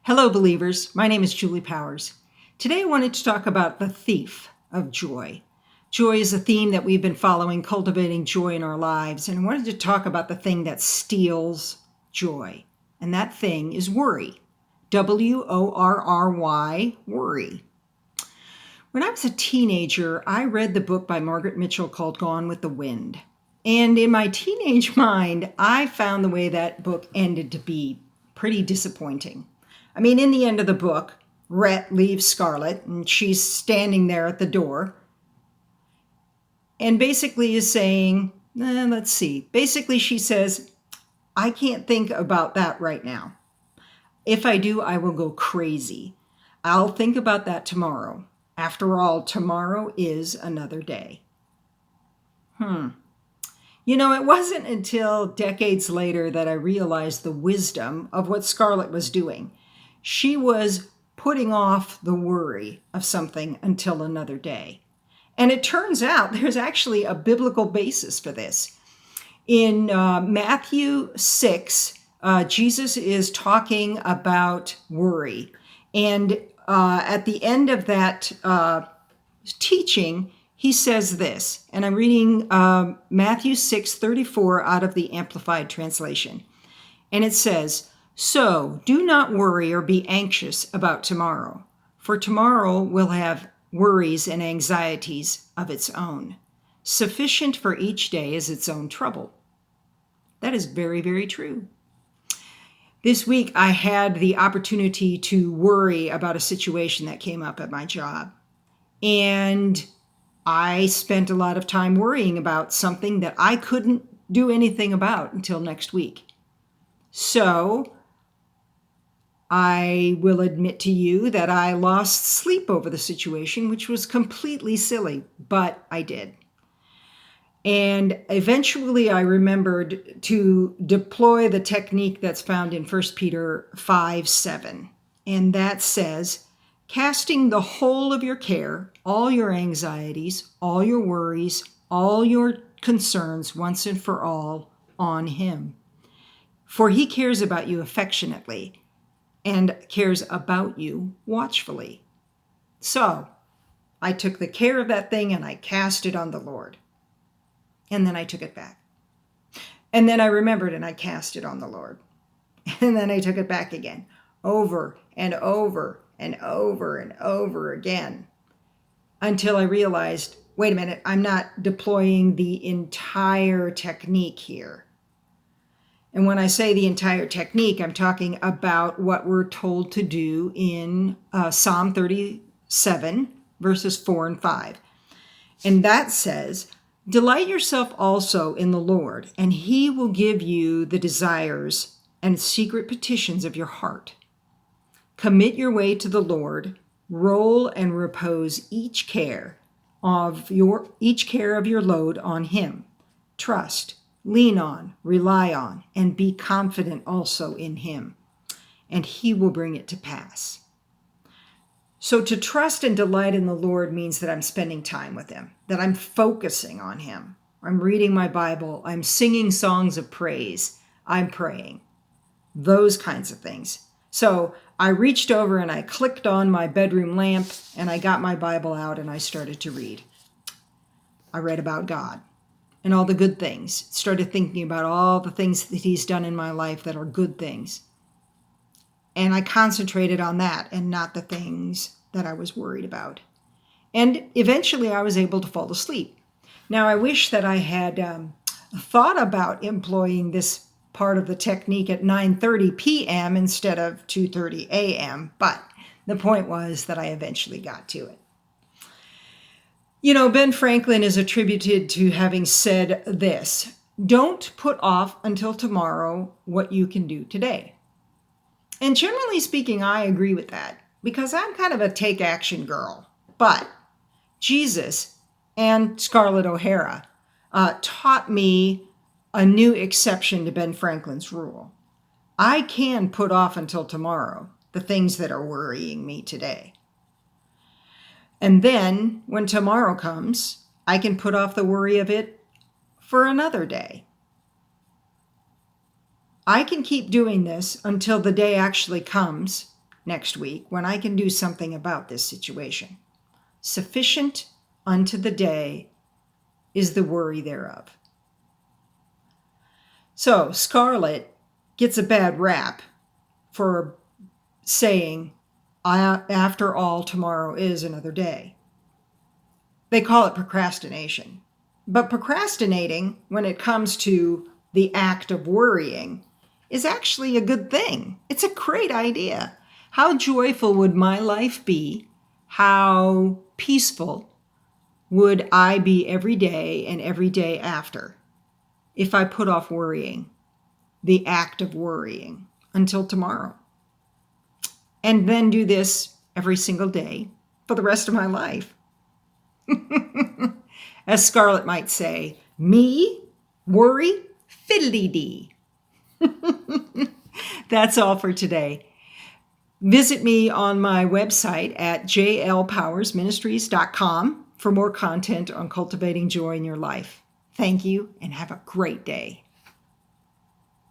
Hello, believers. My name is Julie Powers. Today I wanted to talk about the thief of joy. Joy is a theme that we've been following, cultivating joy in our lives, and I wanted to talk about the thing that steals joy, and that thing is worry. worry, worry. When I was a teenager, I read the book by Margaret Mitchell called Gone with the Wind. And in my teenage mind, I found the way that book ended to be pretty disappointing. I mean, in the end of the book, Rhett leaves Scarlett, and she's standing there at the door, and basically is saying, let's see. Basically, she says, I can't think about that right now. If I do, I will go crazy. I'll think about that tomorrow. After all, tomorrow is another day. You know, it wasn't until decades later that I realized the wisdom of what Scarlett was doing. She was putting off the worry of something until another day. And it turns out there's actually a biblical basis for this. In Matthew 6, Jesus is talking about worry. And at the end of that teaching, he says this, and I'm reading Matthew 6:34 out of the Amplified Translation. And it says, So do not worry or be anxious about tomorrow, for tomorrow will have worries and anxieties of its own. Sufficient for each day is its own trouble. That is very, very true. This week, I had the opportunity to worry about a situation that came up at my job. And I spent a lot of time worrying about something that I couldn't do anything about until next week. So I will admit to you that I lost sleep over the situation, which was completely silly, but I did. And eventually I remembered to deploy the technique that's found in 1 Peter 5:7. And that says, casting the whole of your care, all your anxieties, all your worries, all your concerns once and for all on him. For he cares about you affectionately and cares about you watchfully. So I took the care of that thing and I cast it on the Lord. And then I took it back. And then I remembered and I cast it on the Lord. And then I took it back again, over and over and over and over again, until I realized, wait a minute, I'm not deploying the entire technique here. And when I say the entire technique, I'm talking about what we're told to do in Psalm 37, verses 4 and 5. And that says, delight yourself also in the Lord, and he will give you the desires and secret petitions of your heart. Commit your way to the Lord, roll and repose each care of your load on him. Trust, lean on, rely on, and be confident also in him, and he will bring it to pass. So to trust and delight in the Lord means that I'm spending time with him, that I'm focusing on him. I'm reading my Bible. I'm singing songs of praise. I'm praying. Those kinds of things. So I reached over and I clicked on my bedroom lamp and I got my Bible out and I started to read. I read about God and all the good things. Started thinking about all the things that he's done in my life that are good things. And I concentrated on that and not the things that I was worried about. And eventually I was able to fall asleep. Now I wish that I had thought about employing this part of the technique at 9:30 p.m. instead of 2:30 a.m., but the point was that I eventually got to it. You know, Ben Franklin is attributed to having said this, don't put off until tomorrow what you can do today. And generally speaking, I agree with that because I'm kind of a take action girl. But Jesus and Scarlett O'Hara taught me a new exception to Ben Franklin's rule. I can put off until tomorrow the things that are worrying me today. And then when tomorrow comes, I can put off the worry of it for another day. I can keep doing this until the day actually comes next week when I can do something about this situation. Sufficient unto the day is the worry thereof. So Scarlett gets a bad rap for saying, after all, tomorrow is another day. They call it procrastination. But procrastinating, when it comes to the act of worrying, is actually a good thing. It's a great idea. How joyful would my life be? How peaceful would I be every day and every day after if I put off worrying, the act of worrying, until tomorrow? And then do this every single day for the rest of my life. As Scarlett might say, me, worry, Fiddle-De-Dee. That's all for today. Visit me on my website at jlpowersministries.com for more content on cultivating joy in your life. Thank you and have a great day.